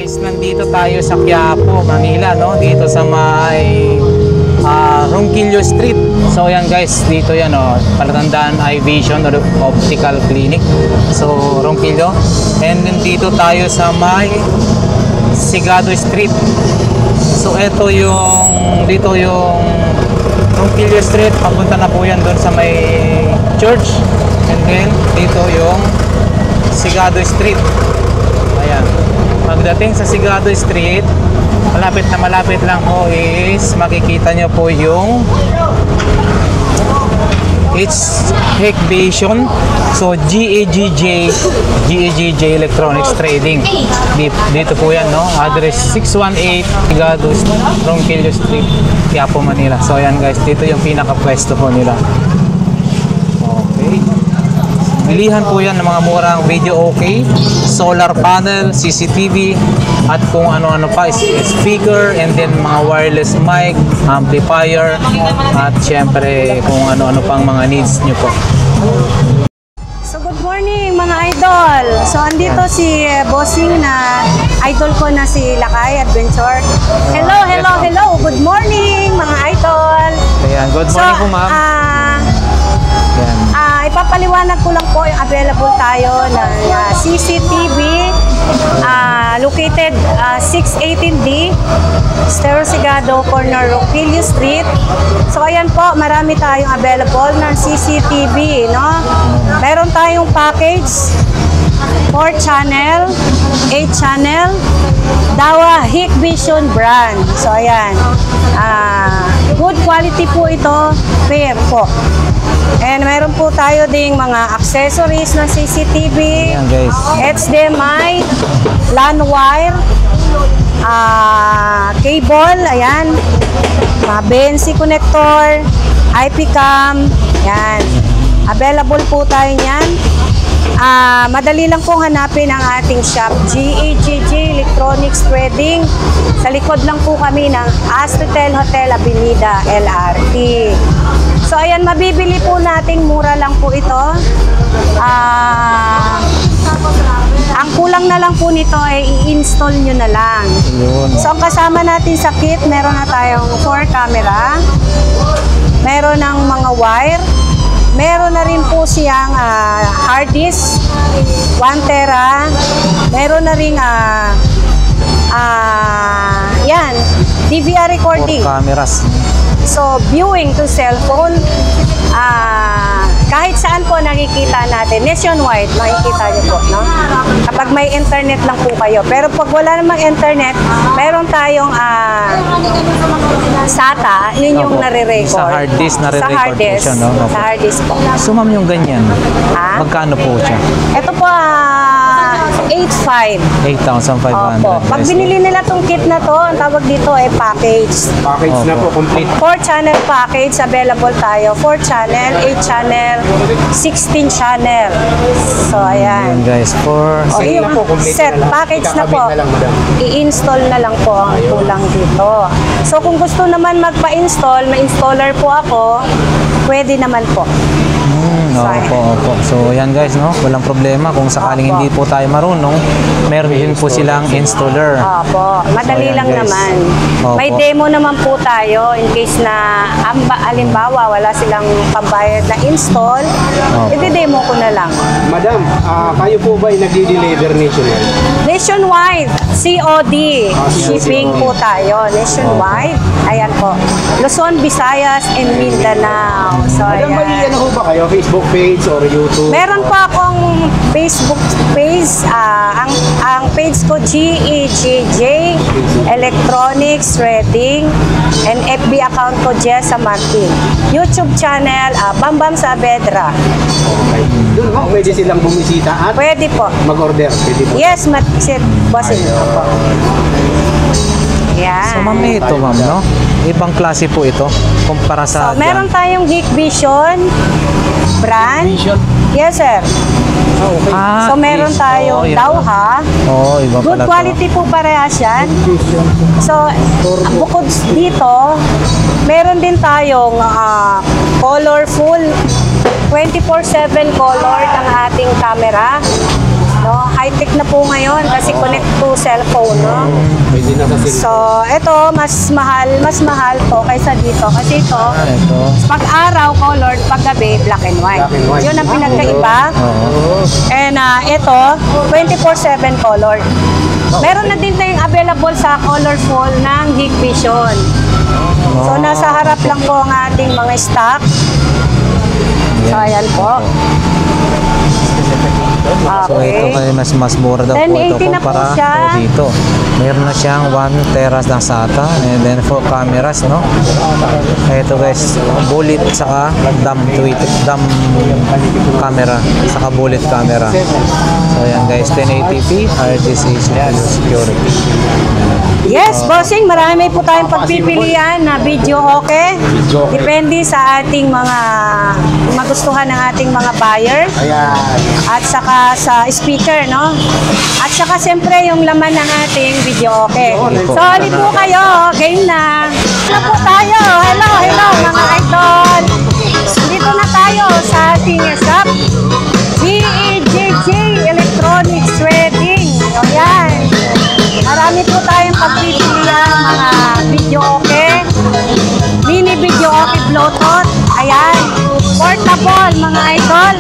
guys, nandito tayo sa Quiapo, Manila, no? Dito sa may Ronquillo Street. So ayan guys, dito yan, oh, Palatandaan Eye Vision or Optical Clinic. So Ronquillo. And then dito tayo sa may Sigado Street. So ito yung, dito yung Ronquillo Street. Papunta na po yan doon sa may church. And then dito yung Sigado Street. Ayan. Pagdating sa Sigado Street, malapit lang po is makikita nyo po yung It's Hik Vision. So GAGJ Electronics Trading. Dito po yan, no? Address 618 Sigado Ronquillo Street, Quiapo, Manila. So ayan guys, dito yung pinaka-pwesto po nila. Okay. Bilihan po yan ng mga murang video okay, solar panel, CCTV, at kung ano-ano pa, speaker, and then mga wireless mic, amplifier, at syempre kung ano-ano pang mga needs nyo po. So good morning mga idol. So andito si Bossing na idol ko na si Lakay Adventure. Hello. Good morning mga idol. Ayan, good morning po ma'am. Ipapaliwanag ko lang po yung available tayo ng CCTV located 618D Estero Sigado Corner Ronquillo Street. So ayan po, marami tayong available ng CCTV, no? Meron tayong package 4 channel, 8 channel, Dahua Hik Vision brand. So ayan, good quality po ito, fair po. And meron po tayo ding mga accessories ng CCTV, ayan guys, HDMI, LAN wire, cable, ayan, BNC connector, IP cam, ayan. Available po tayo niyan. Madali lang pong hanapin ang ating shop, GAGJ Electronics Trading. Sa likod lang po kami ng Astritel Hotel Avenida, LRT. So ayan, mabibili po natin, mura lang po ito. Ang kulang na lang po nito ay i-install nyo na lang. So ang kasama natin sa kit, meron na tayong 4 camera, meron ng mga wire, meron na rin po siyang hard disk, 1 tera, meron na rin yan, DVR recording. 4 cameras. So, viewing to cellphone, kahit saan po nakikita natin, nationwide, makikita niyo po, no? Kapag may internet lang po kayo. Pero pag wala namang internet, meron tayong SATA, yun yung nare-record. Sa hard disk, nare-record po siya, no? Sa hard disk po. So ma'am, yung ganyan, magkano po siya? Ito po, 8,500. 8,500. Opo. Pag binili nila tong kit na to, ang tawag dito ay package. Package na po, complete. 4 channel package, available tayo. 4 channel, 8 channel, 16 channel. So, ayan. Guys, for yung set, package na po. I-install na lang po ang kulang dito. So, kung gusto naman magpa-install, may installer po ako, pwede naman po. Opo. So yan guys, no, walang problema kung sakaling hindi po tayo marunong, meron din po silang installer. Opo, madali lang naman. May demo naman po tayo in case na halimbawa wala silang pambayad na install, i-demo ko na lang. Madam, kayo po ba ay nag-deliver nationwide? Nationwide, COD, shipping po tayo, nationwide. Ayan po, Luzon, Visayas, and Mindanao. So Madam, may ayan. ano po ba kayo? Facebook page or YouTube? Meron po akong Facebook page. Ang page ko, GAGJ Electronics Trading, and FB account ko, Jessa Martin. YouTube channel, Bambam Saavedra. Okay. Doon po, pwede silang bumisita at Pwede po. mag-order. Pwede po. Yes, bossing po. Yan. So ma'am, ito ma'am, no? Ibang klase po ito kumpara sa meron tayong Hik Vision brand. Yes, sir. So meron tayong Dahua. Iba Good pala quality po parehas yan. So bukod dito, meron din tayong colorful 24/7 color ng ating camera. No, high-tech na po ngayon kasi connect po cellphone, no? Pwede na sa So, ito, mas mahal po kaysa dito. Kasi ito, Ito. pag araw, colored, pag gabi, black and white. Black and white. Yun ang pinagkaiba. Oo. And ito, 24/7 colored. Meron na din tayong available sa colorful ng Hikvision. So, nasa harap lang po ang ating mga stock. So, ayan po. So ito kayo mas mura daw po ito 1080 na po kumpara siya. po dito. Meron na siyang 1 teras ng SATA and then 4 cameras, no? Ito guys, bullet saka dam camera, saka bullet camera. So ayan guys, 1080p RGB security. Yes, bossing, marami po tayong pagpipilian na video okay. Depende sa ating mga magustuhan ng ating mga buyer. Ayan. At saka sa speaker, no? At saka siyempre yung laman ng ating video okay. So, ulit po kayo. Game na. Na po tayo. Hello, mga idol. Dito na tayo sa ating shop. GEJJ Electronics Trading. O yan. Marami po tayong pagpipilian mga video okay. Mini video okay Bluetooth. Ayan. Portable mga idol.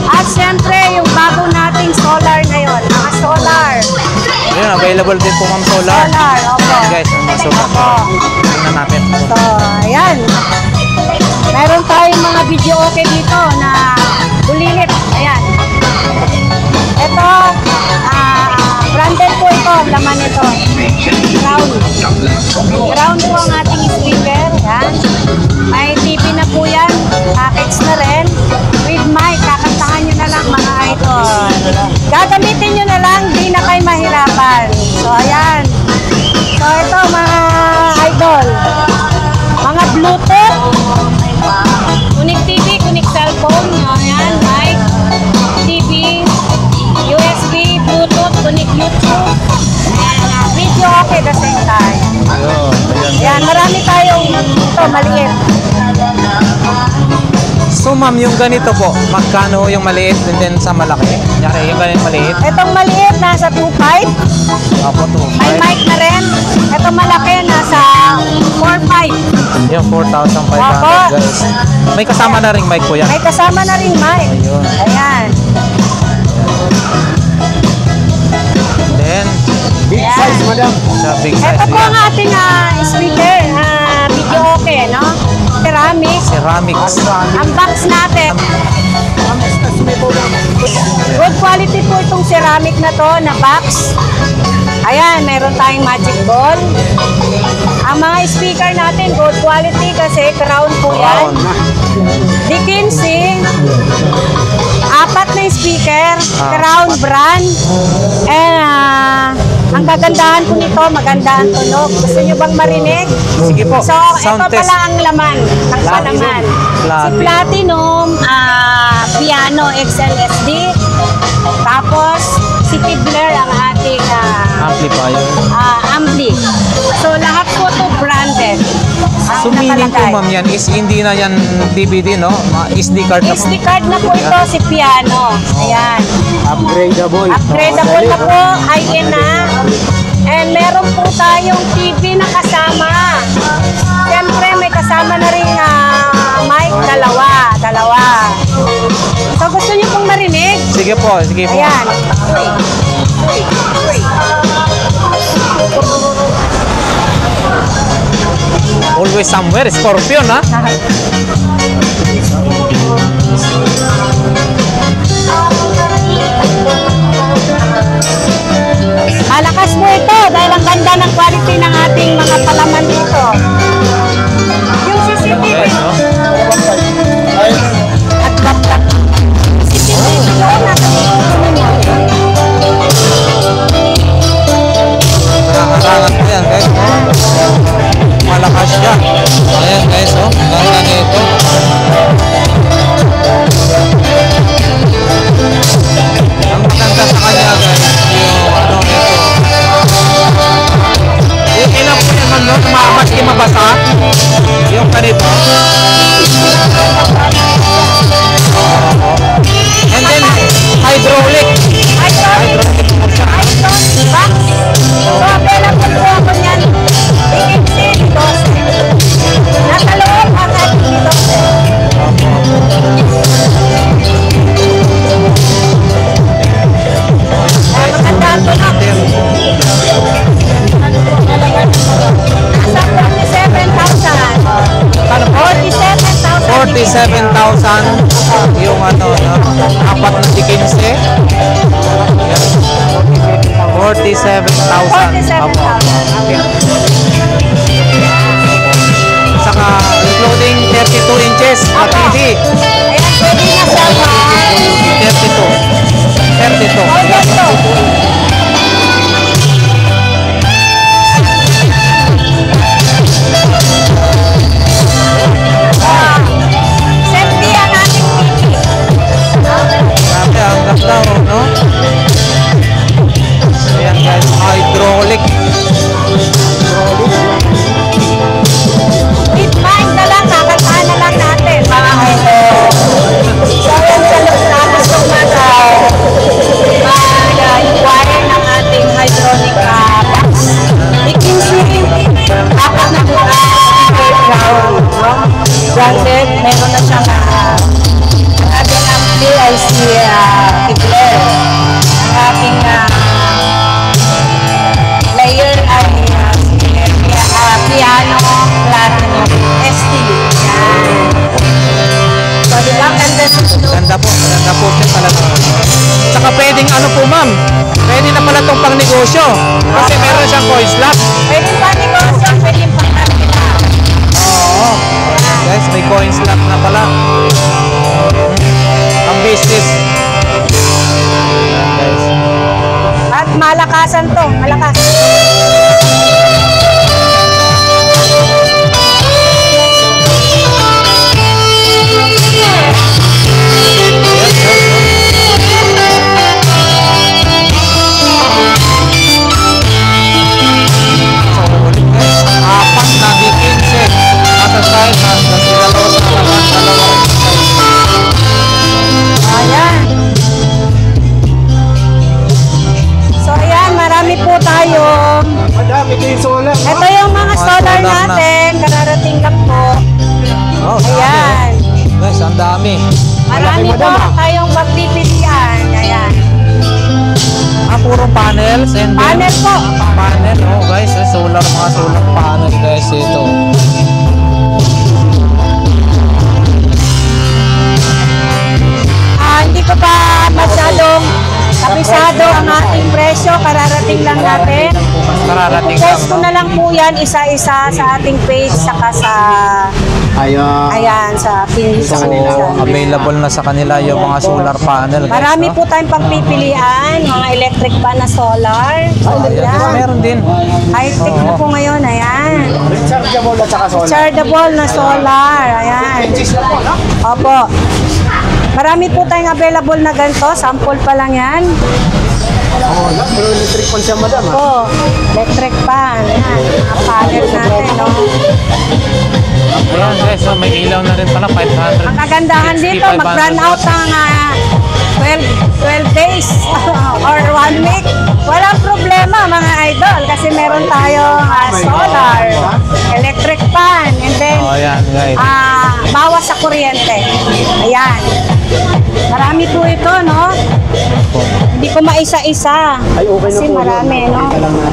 At syempre yung bago nating solar ngayon. Mga solar. Ayun, available din po ma'am solar. Solar, opo. Guys, mga solar. Opo. Tingnan natin. So, ayan. Meron tayong mga video okay dito na bulilit. Ayan. Ito, branded po ito. Laman ito. Crown. Crown po ang ating speaker. Ayan. May TV na po yan. Package na rin. With mic. Kakantahan nyo na lang mga idol. Gagamitin nyo na lang. Di na kayo mahirapan. So, ayan. So, ito mga idol. Mga Bluetooth. Kunik TV, kunik cellphone. Ayan, mic. TV. USB, Bluetooth, kunik YouTube. Ayan, video okay the same time. Ayun, ayan. Ayan, marami tayong ito, maliit. So ma'am, yung ganito po, magkano yung maliit and then sa malaki? Kunyari, yung ganito maliit. Itong maliit, nasa 2.5. Apo to. May mic na rin. Itong malaki, nasa 4.5. Yung 4,500 Apo. guys. May kasama na ring mic po yan. May kasama na rin mic. Ayun. Ayan. Then, Big Ayan. size, madam. sa big size Ito po yan. ang ating speaker. Video okay, no? Ceramic. Ceramics. Ang box natin. Good quality po itong ceramic na to, na box. Ayan, meron tayong magic ball. Ang mga speaker natin, good quality kasi crown po yan. Dickinson. 4 na speaker, crown brand. And ang kagandahan po nito, maganda ang tunog. Gusto nyo bang marinig? Sige po, So, sound ito test. pala ang laman ng palaman. Si Platinum, Piano XLSD. Tapos, si Tibbler ang ating Amplifier. ampli. So, lahat po ito branded. So meaning po ma'am yan is hindi na yan DVD, no? SD card na po. SD card na po ito si Piano. Ayan. Upgradable. Upgradable na po. High-end na. And meron po tayong TV na kasama. Siyempre, may kasama na rin mic. Dalawa. So, gusto niyo pong marinig? Sige po. Ayan. Always somewhere, Scorpion, ha? Malakas po ito dahil ang ganda ng quality ng ating mga palaman dito. Yung CCTV, Yes, no? at laptop. CCTV, yun, Nakakarangat po yan, guys. Malakas siya. Ayan, guys, oh. Ganda nito. 47,000. Opo. Okay. Saka including 32 inches na Opo. TV. Ayan, pwede na siya 32. 32. Safety ang ating TV. Grabe, ang ganda, no? Ayan guys, hydraulic. Keep mind na lang, kakataan na lang natin, mga idol. So, yan sa loob natin itong mag-wire ng ating hydraulic box. You can see, apat na bukas, branded, meron na siyang ating PIC Kibler. Ang ating layer ay piano platinum ST. Yan. So, di ba? Ganda ng tulog. Ganda po din pala naman. Saka pwedeng ano po ma'am, pwede na pala itong pang negosyo. Kasi meron siyang coin slot. Pwede pa negosyo, pwede pa kanila. Oo. Guys, may coin slot na pala. Ang business. Ayan, guys. At malakasan to, malakas. Apat na D15. Nasa side, nasa dalawa sa naman. Ayan. So, ayan, marami po tayo. Madami ito yung solar. Ito yung mga solar solar na. natin. Kararating lang po. Oh, Ayan. guys, ang dami. Marami po tayong pagpipilian. Ayan. Puro panels and then Panel po. panel. Oh guys, solar, mga solar panels guys ito. Hindi ko pa masyadong kabisado ang ating presyo. Kararating lang natin. Kararating lang, Post ko no? na lang po yan isa-isa sa ating page saka sa ayan sa pin So, available na sa kanila yung mga solar panel guys, Marami no? po tayong pagpipilian, mga electric pan na solar. Ayan, meron din. High-tech na po ngayon, ayan. Rechargeable at saka solar. Chargeable na solar, ayan. Inches na po, no? Opo. Marami po tayong available na ganito, sample pa lang yan. Oo, pero electric pan siya, madam. Ha? Po, electric pan, ayan. Mga panel natin, no. Ayan guys, so may ilaw na rin pala, 500. Ang kagandahan dito, 500 mag-run out watts. ng 12 days or 1 week. Walang problema mga idol kasi meron tayong solar, electric fan, and then Oh, ayan guys. bawas sa kuryente. Ayan. Marami po ito, no? Hindi ko maisa-isa. Ay, okay na Kasi po. marami, no?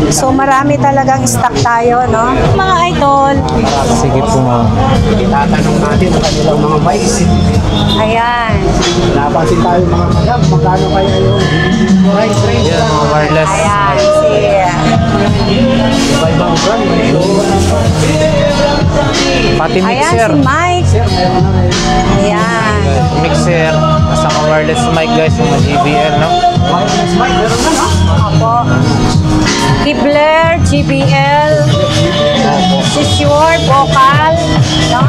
So, marami talagang stock tayo, no? Mga idol. Sige po ma'am. Itatanong natin ang kanilang mga bikes. Ayan. Napansin tayo mga madam, magkano kaya yung price range? Ayan, mga wireless. Ayan. Iba-ibang brand. Pati Ayan mixer. si Mike. Sir, meron na rin. Ayan. Mixer. Basta mga wireless mic guys, mga JBL, no? Wireless mic, meron na, no? Opo. Kibler, GBL, Sisure, Vocal, no?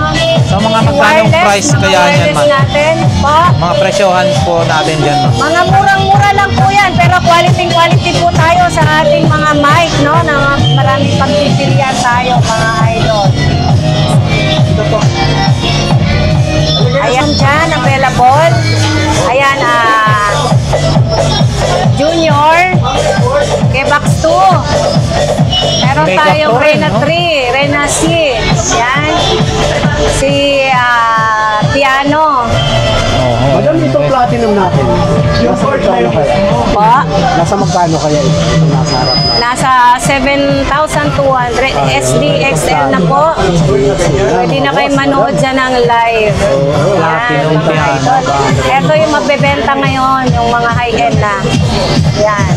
So mga magkano Wireless, price mga kaya yan wireless ma'am? natin po. Mga presyohan po natin dyan, no? Mga murang-mura lang po yan, pero quality po tayo sa ating mga mic, no? Na maraming pagpipilian tayo, mga idol. Ayan dyan, available. Ayan, Junior, Kebax 2. Meron Mega tayong Pro rin, Rena no? 3, Rena C. Yan. Si Piano. Oo. Madam, itong platinum natin. Nasa magkano kaya? Po. Nasa magkano kaya ito? Itong nasa harap na. Nasa 7,200 SDXL na po. Pwede na kayo manood dyan ng live. Platinum Yan, mga piano. idol. Ito yung magbebenta ngayon, yung mga high-end na. Yan.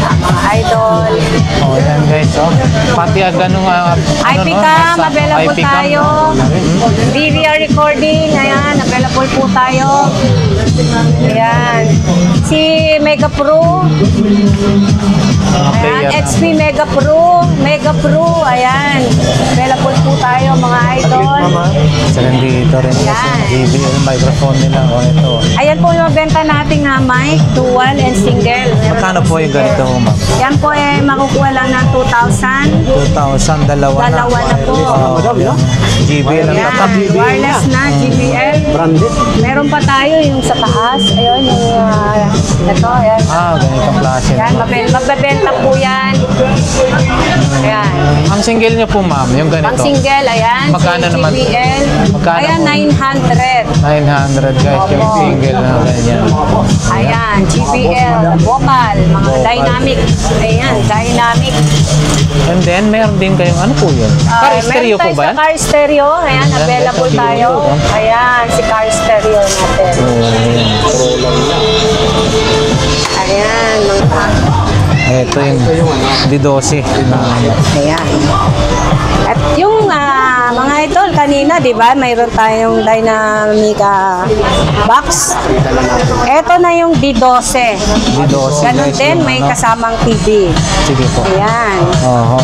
mga idol. Oh, yan guys, oh. Pati ganun IP cam, available tayo. DVR recording, ayan, available po tayo. Ayan. Si Mega Pro. Ayan, XP Mega Pro. Ayan. Available po tayo, mga idol. So, nandito rin kasi Yan. JBL microphone nila. Oh, ito. Ayan po yung benta nating mic, dual and single. Meron Magkano po po yung single. ganito, ma'am? Yan po makukuha lang ng 2,000. 2,000, dalawa na. Dalawa na po. Oh, yan. JBL ang Ayan, tatak. wireless na, GBL. Branded. Meron pa tayo yung sa taas. Ayun, yung ito, ayan. Ganitong klase. Yan, mababenta po yan. Ayan. Ang single niyo po, ma'am, yung Pang ganito. single, ayan. Magkano si naman? GBL. Magkano Ayan, po? 900. 900 guys, yung Opo. single na ganyan. Ayan, GBL, vocal, mga Vocal. dynamic. Ayan, dynamic. And then, meron din kayong ano po yun? Car stereo po meron tayo ba yan? sa car stereo. Ayan, Ayan, available ito, tayo. dito. Ayan, si car stereo natin. Ayan, mga Ito yung D12. Ayan. At yung mga idol, kanina, di ba, mayroon tayong Dynamica box. Ito na yung D12. D12 Ganun guys. din, yung may ano. kasamang TV. Sige po. Ayan.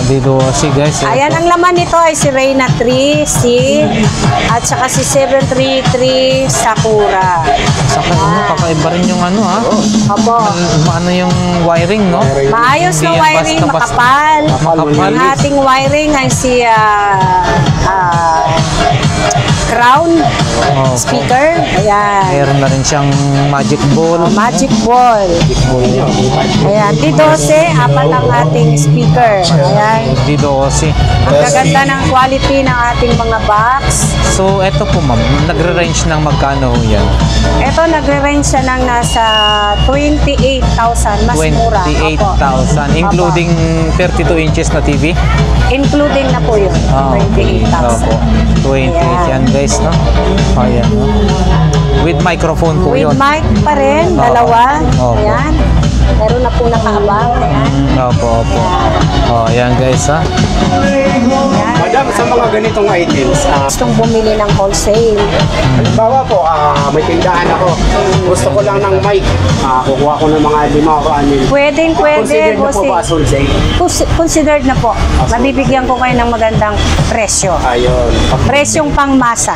D12 guys. Ayan, ang laman nito ay si Reyna 3C at saka si 733 Sakura. Saka kakaiba rin yung ano ha. Opo. Ano yung wiring no? Maayos na Hindi yan wiring, basta-basta. makapal. Makapal. Ang ating wiring ay si Crown speaker. Ayan. Meron na rin siyang magic ball. Magic ball. Ayan. D12, apat ang ating speaker. Ayan. D12. Ang gaganda ng quality ng ating mga box. So, eto po ma'am, nagre-range ng magkano ho yan? Ito, nagre-range siya ng nasa 28,000. Mas mura. Opo. 28,000. Including 32 inches na TV? Including na po yun. Okay. 28,000. Opo. 28 yan guys, no? Ayan, no? With microphone po With yun. mic pa rin, Oo. dalawa. Opo. Ayan. Meron na po nakaabang. Ayan. Opo. Ayan guys, ha? Ayan. Madam, sa mga ganitong items, Gustong bumili ng wholesale. halimbawa po, may tindahan ako. Gusto ko lang ng mic. Kukuha ko ng mga 5 o 6. Pwede, Consider na po bossing. ba as wholesale? Considered na po. Mabibigyan ko kayo ng magandang presyo. Ayun. Presyong pangmasa.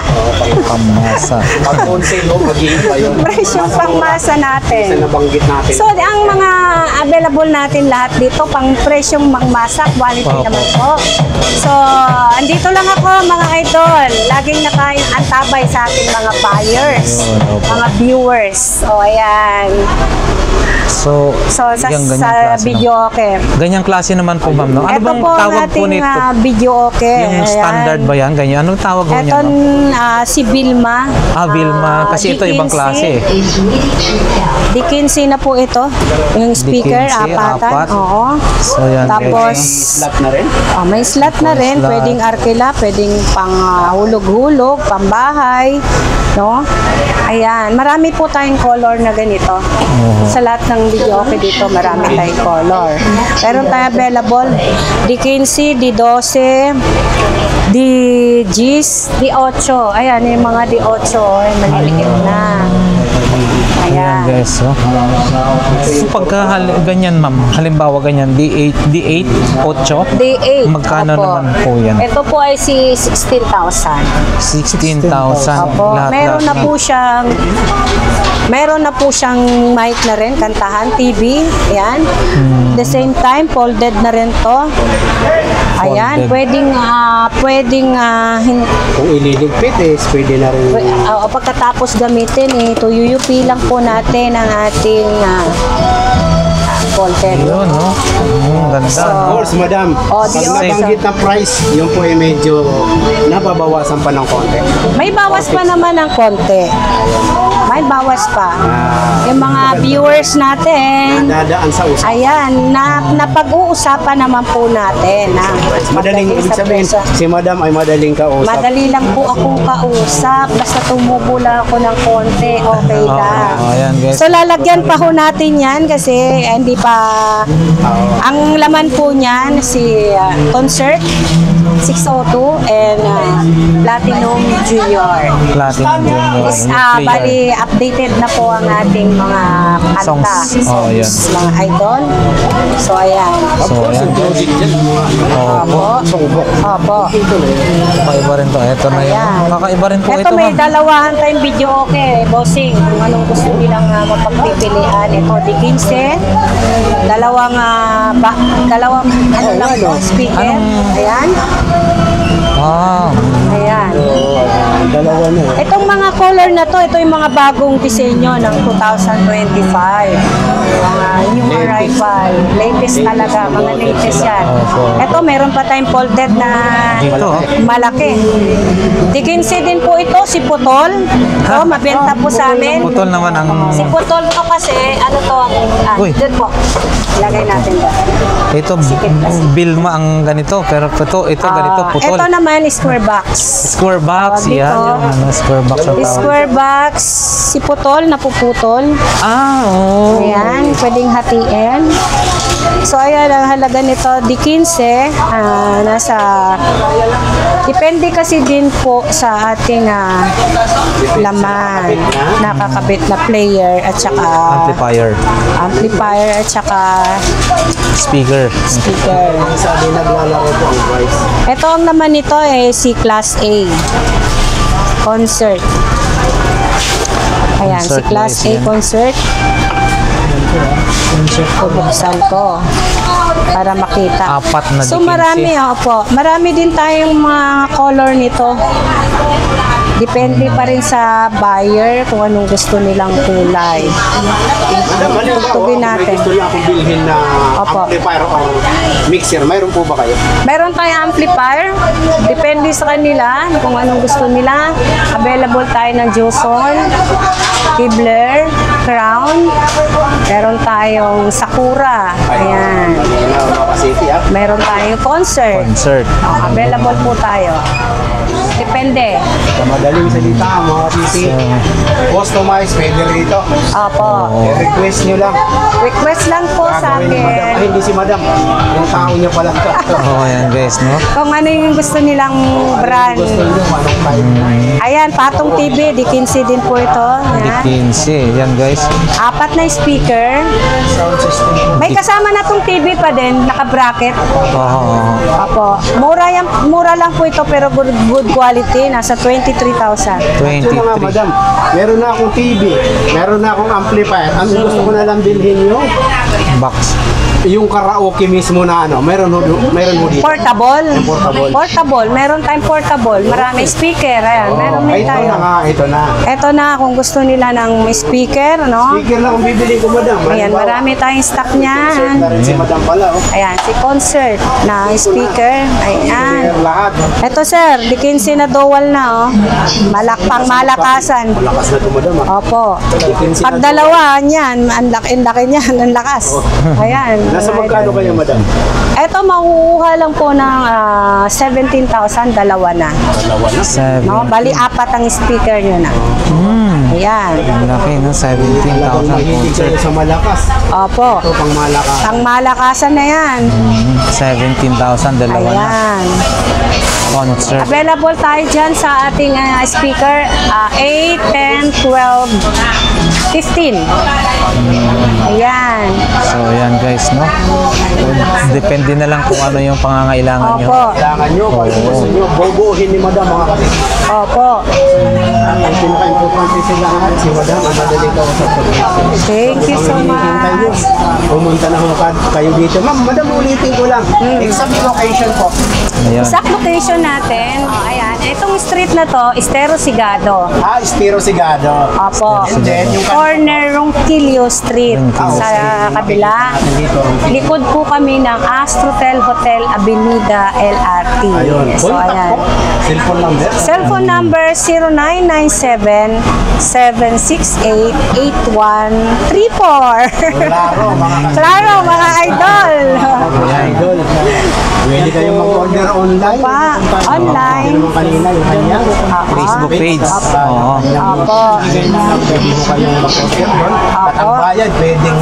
Pamasa. Pag wholesale mo, mag-iiba yun. Presyong pangmasa Sa natin. nabanggit natin. So, ang mga available natin lahat dito, pang presyong mangmasa, quality Opo. naman po. So, andito lang ako mga idol. Laging nakaantabay sa ating mga buyers, Yun, opo. mga viewers. O, ayan. So, So, sa yung ganyang sa klase, video no? okay. Ganyang klase naman po, ma'am, no? Ano Ito bang po ang tawag po ating nito? video okay. Yung standard ba yan? Ganyan? Anong tawag mo Ito niya, no? si Vilma. Vilma. Kasi ito ibang D15. klase eh. D15 na po ito. Yung speaker, D15, apatan. apat. Oo. So, yan. Tapos, Slot na rin. may slot na rin. slot. Pwedeng arkila, pwedeng pang hulog-hulog, pambahay. No? Ayan. Marami po tayong color na ganito. Sa lahat ng video okay dito, marami tayong color. Meron tayo available. D15, D12, D10, D8. Ayan, yung mga D8. Ay, maliliit na. Ayan Ayan. guys, oh. So, pagka ganyan, ma'am, halimbawa ganyan, D8, 8, D8. Magkano Opo. naman po yan? Ito po ay si 16,000. 16,000. Opo. Meron na Lahat-lahat. po siyang mic na rin, kantahan, TV. Ayan. The same time, folded na rin to. Ayan. Folded. Pwedeng Kung ililigpit pwede na rin. pagkatapos gamitin, tuyuyup lang po natin ang ating folded. Yun, no? Ganda, Of no? course, madam. Oh, Pag di- nabanggit na price, yun po ay medyo nababawasan pa ng konti. May bawas pa naman ng konti. May bawas pa. Yung mga viewers natin, Dadaan sa usap. ayan, napag-uusapan naman po natin. Madaling, ibig sabihin, si madam ay madaling kausap. Madali lang po akong kausap. Basta tumubo lang ako ng konti, okay lang. Ayan guys. So lalagyan pa ho natin yan kasi hindi pa ang laman po niyan si Concert 602 and Platinum Junior. Platinum Junior. Is, Player. bali, updated na po ang ating mga kanta. Songs. Oh, yan. Mga idol. So, ayan. So, ayan guys. Opo. Opo. Kakaiba rin to. Ito na yun. Ayan. Kakaiba rin po Ito ito, may ma'am. dalawahan tayong video okay, bossing. Kung anong gusto nilang mapagpipilian. Ito, di 15. Dalawang ano lang po, speaker. Ayan. Ah, Ayan. Dalawa na. Itong mga color na to, ito yung mga bagong disenyo ng 2025. Mga new arrival. Latest talaga, mga latest yan. Ito, meron pa tayong folded na dito. malaki. Tikinsi din po ito, si Putol. Ito, mabenta po sa amin. Putol naman ang... Si Putol ko kasi, ano to, Uy. dun po. Lagay natin doon. Ito, Bilma ang ganito. Pero ito ganito, putol. Ito naman, square box. Square box, Dito. yan. Yung ano, square box ang tawag. Square box, si Putol, napuputol. Ah, oo. Ayan, pwedeng hatiin. So, ayan, ang halaga nito, di 15. Nasa, depende kasi din po sa ating laman. Nakakabit na player at saka amplifier at saka Speaker. speaker. Sabi naglalaro po ang price. Ito ang naman nito si Class A. Concert. Ayan, si Concert Class guys, A yan. concert. Bubuksan ko para makita. Apat na So di 15. marami, opo. Marami din tayong mga color nito. Depende pa rin sa buyer kung anong gusto nilang kulay. Madam, halimbawa, Tugtugin may natin. gusto niya akong bilhin na Opo. amplifier o mixer. Mayroon po ba kayo? Meron tayong amplifier. Depende sa kanila kung anong gusto nila. Available tayo ng Joson, Kibler, Crown. Meron tayong Sakura. Ayan. Malinaw, City, ah. Meron tayong concert. Concert. Available po tayo. Depende. Sa madaling salita, mga city. Customize, pwede rito. Opo. I-request nyo lang. Request lang po sa Gagawin ni madam. Ay, akin. hindi si madam. Yung tao niya pala. Oo, yan guys, no? Kung ano yung gusto nilang brand. Gusto nyo, anong type. Ayan, Patong TV. Di 15 din po ito. Ayan. 15. Yan guys. Apat na speaker. Sound system po. May kasama na tong TV pa din, naka-bracket. Oo. Apo. Mura lang po ito pero good quality. Nasa 23,000. Ito na nga, 23. madam. Meron na akong TV. Meron na akong amplifier. Ang gusto ko na lang bilhin nyo, Box. yung karaoke mismo na ano. Meron mo dito. Portable. Portable. Portable. Meron tayong portable. Marami speaker. Ayan. Meron din Ito tayo. na nga, ito na. Ito na kung gusto nila ng speaker, no? Speaker lang ang bibili ko, madam. Ayan, Halimbawa, marami tayong stock concert niyan. na rin si madam pala, oh. Ayan, si concert na speaker. Ayan. Speaker lahat. Ito sir, di 15 na dual na, oh. Pang malakasan. Malakas na ito, madam, ah. Opo. Ikinsi Pag na dalawa, yan, ang laki niyan, ang lakas. Ayan. Nasa magkano kayo, madam? Ito, makukuha lang po ng 17,000, dalawa na. Dalawa na. 7. No? Bali, apat ang speaker nyo na. Ayan. Ang laki, no? Talagang 17,000 mahilig concert. kayo sa malakas. Opo. Ito pang malakas. Ang malakasan na yan. 17,000, dalawa na. Ayan. Concert. Available tayo dyan sa ating speaker. 8, 10, 12, 15. Ayan. So, yan guys, no? Depende na lang kung ano yung pangangailangan nyo. Opo. Kailangan nyo, kung gusto nyo, bubuhin ni madam, mga kapatid. Opo. Ang pinaka-importante sa lahat, si madam, ang madaling kausap ko. Thank you so much. Pumunta na kayo dito. Ma'am, madam, ulitin ko lang. Exact location po. Ayan. Exact location natin. Ayan. Itong street na to, Estero Sigado. Espiro Sigado. Opo. And then, yung Corner Ronquillo Street. Ronquillo Sa kabila. Likod po kami ng Astrotel Hotel Avenida LRT. Ayun. So, Contact ayan. po. Cellphone number. Cellphone number 0997-768-8134. Klaro, mga Klaro, mga idol. Idol. Pwede kayong mag-order online. Pa, online. Naman kanina yung kanyang Facebook page. Oo. Opo. Pwede mo kayong mag-order doon. At ang bayad, pwedeng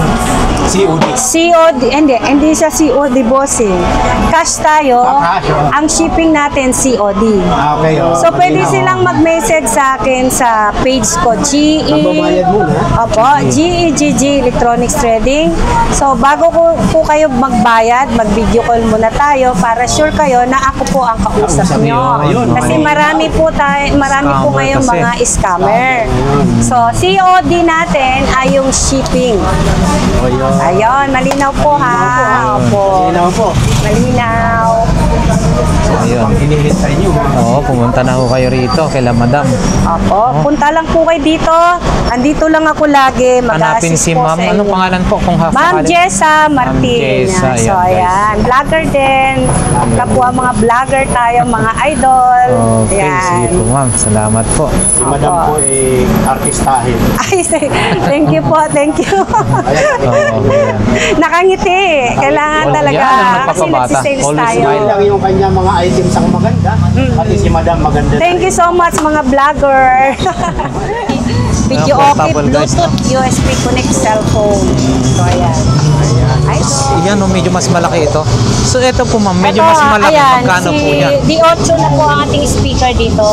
COD. COD, hindi siya COD bossing. Cash tayo. Cash, oh. Ang shipping natin COD. Okay, oh. So, pwede Malinaw. silang mag-message sa akin sa page ko, Magbabayad muna. Opo, GEGG Electronics Trading. So, bago po kayo magbayad, mag-video call muna tayo para sure kayo na ako po ang kausap Kausap nyo. niyo. Ayun, Kasi okay. marami po Scammer ngayon kasi. mga scammer. So, COD natin ay yung shipping. Ayun, malinaw po ha. Opo, Malinaw po. malinaw. Ayun. Ang hinihintay nyo. Oo, pumunta na ho kayo rito kila Madam. Opo, punta lang po kayo dito. Andito lang ako lagi. Hanapin Mag-assist si po Ma'am. sa Anong inyo. pangalan po kung Ma'am Jessa Martin. Jessa, So, ayan, guys. ayan. Vlogger din. Kapwa mga vlogger tayo, mga idol. Okay, sige po ma'am. Salamat po. Si Madam po ay artistahin. Ay, thank you po, thank you. Oo, ayan. Nakangiti. Kailangan Oh, talaga. yan ang Kasi nagpapabata. nagsisales Always tayo. smile. Lang yung kanya mga items ang maganda. Pati si Madam maganda. Thank you so much mga vlogger. Video Mga okay, portable, guys, Bluetooth, USB connect cellphone. So, ayan. Ay, so, Yan, oh, medyo mas malaki ito. So, ito po ma'am, medyo ito, mas malaki. ayan, Magkano po yan? D8 na po ang ating speaker dito.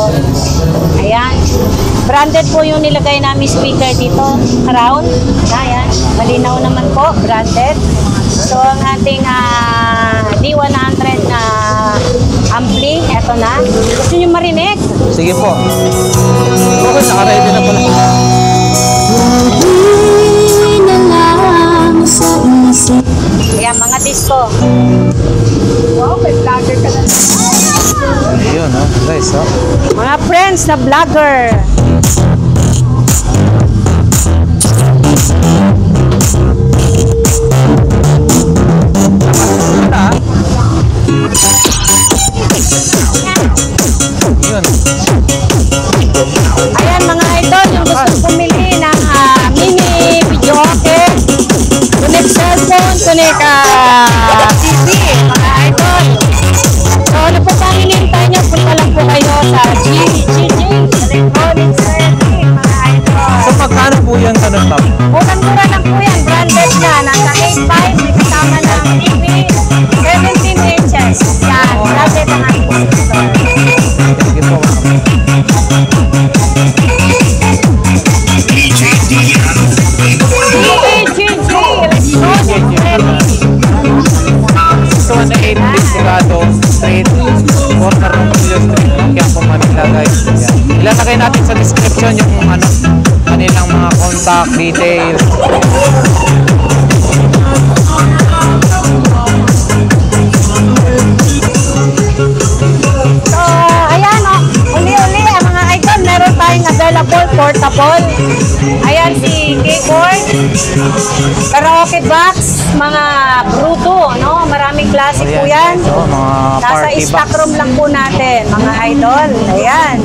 Ayan. Branded po yung nilagay namin speaker dito. Crown. Ayan. Malinaw naman po. Branded. So, ang ating D100 na ampli. Ito na. Gusto nyo marinig? Sige po. Okay, naka-ready na pala. Ayan, mga disco. Wow, may vlogger ka na. Yun, oh, guys, oh. Mga friends na vlogger. Ah. Yun. Ayan mga idol, yung gusto pumili ng mini video okay. Connect cellphone, connect TV, mga idol. So ano po bang hinihintay nyo? Punta lang po kayo sa GGG Electronics Trading, mga idol. So, magkano po yan tanong ma'am? Murang-mura lang po yan, branded na. Nasa 8.5, may kasama ng TV, 17 inches. Yan, branded ang ating speaker. Sige po ma'am. GGG Electronics Trading. 618 Sigado Street, corner ng Julio Street, Quiapo, Manila, guys. Yan. Ilalagay natin sa description yung kanilang mga contact details. So, ayan o. Uli-uli, ang mga icon, meron tayong available portable. Ayan si keyboard, karaoke box, mga bruto, no? Maraming klase po yan. So, mga Nasa party stock box. room lang po natin, mga idol. Ayan.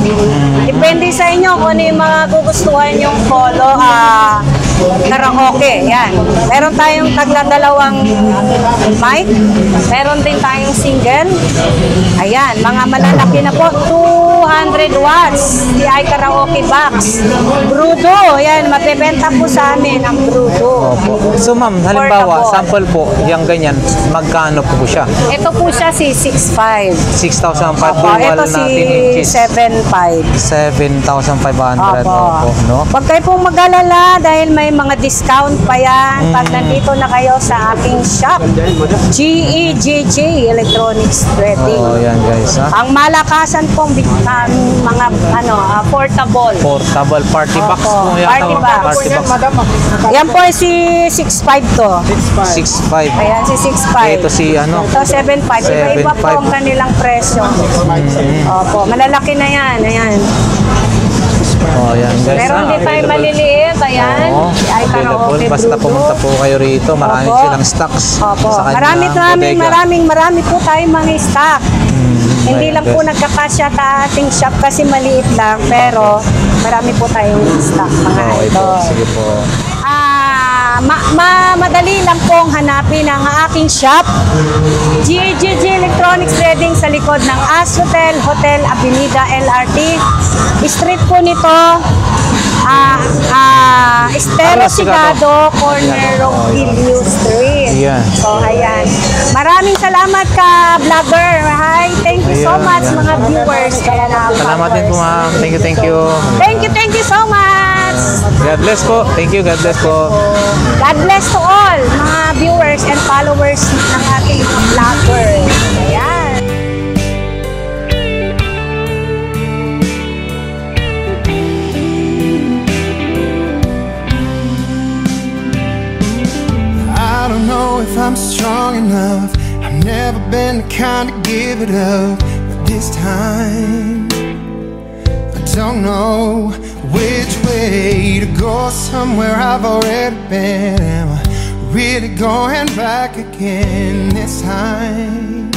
Depende sa inyo kung ano yung mga gugustuhan yung polo, karaoke. Yan. Meron tayong tagla-dalawang mic. Meron din tayong single. Ayan. Mga malalaki na po. 200 watts. DI karaoke box. Brudo. Ayan. Mabebenta po sa amin ang Brudo. Opo. So ma'am, halimbawa, Portable. sample po, yung ganyan, magkano po siya? Ito po siya si 6.5. 6,500 Opo, dual ito na si 10 inches. 7.5. 7,500. Opo, no? Huwag kayo pong mag-alala dahil may mga discount pa yan pag nandito na kayo sa aking shop. GEGG Electronics Trading. Oh, yan guys, ha? Ang malakasan pong mga portable. Portable party box Opo, po yata. party box. Party box. Yan po ay si 6.5 to. 6,500. Ayan si 6.5. Ito si ano? Ito 7.5. Iba-iba po 7.5. ang kanilang presyo. Opo, malalaki na yan. Ayan. Oh, yan guys. Meron ha? din tayo maliliit. Ayan. Oo, Ay, available. karaoke Basta Bruto. pumunta po kayo rito. Marami Opo. silang stocks Opo. sa kanilang Marami po tayong mga stock. Hindi Ayan, lang po guys. nagkakasya sa ating shop kasi maliit lang. Pero marami po tayong stock mga Okay po. idol. Sige po. madali lang pong hanapin ang aking shop. GGG Electronics Trading sa likod ng As Hotel, Hotel Avenida LRT. Street po nito, Estero Sigado, corner Rogelio Street. Ayan. So, ayan. Maraming salamat ka, vlogger. Hi, thank you so Ayan, much ayan. mga viewers. Kaya na Salamat din po ma'am. Thank you, thank you. Thank you so much. God bless po. Thank you, God bless po. God bless to all mga viewers and followers ng ating vlogger. Ayan. I don't know if I'm strong enough. I've never been the kind to give it up, but this time I don't know which way to go. Somewhere I've already been. Am I really going back again this time?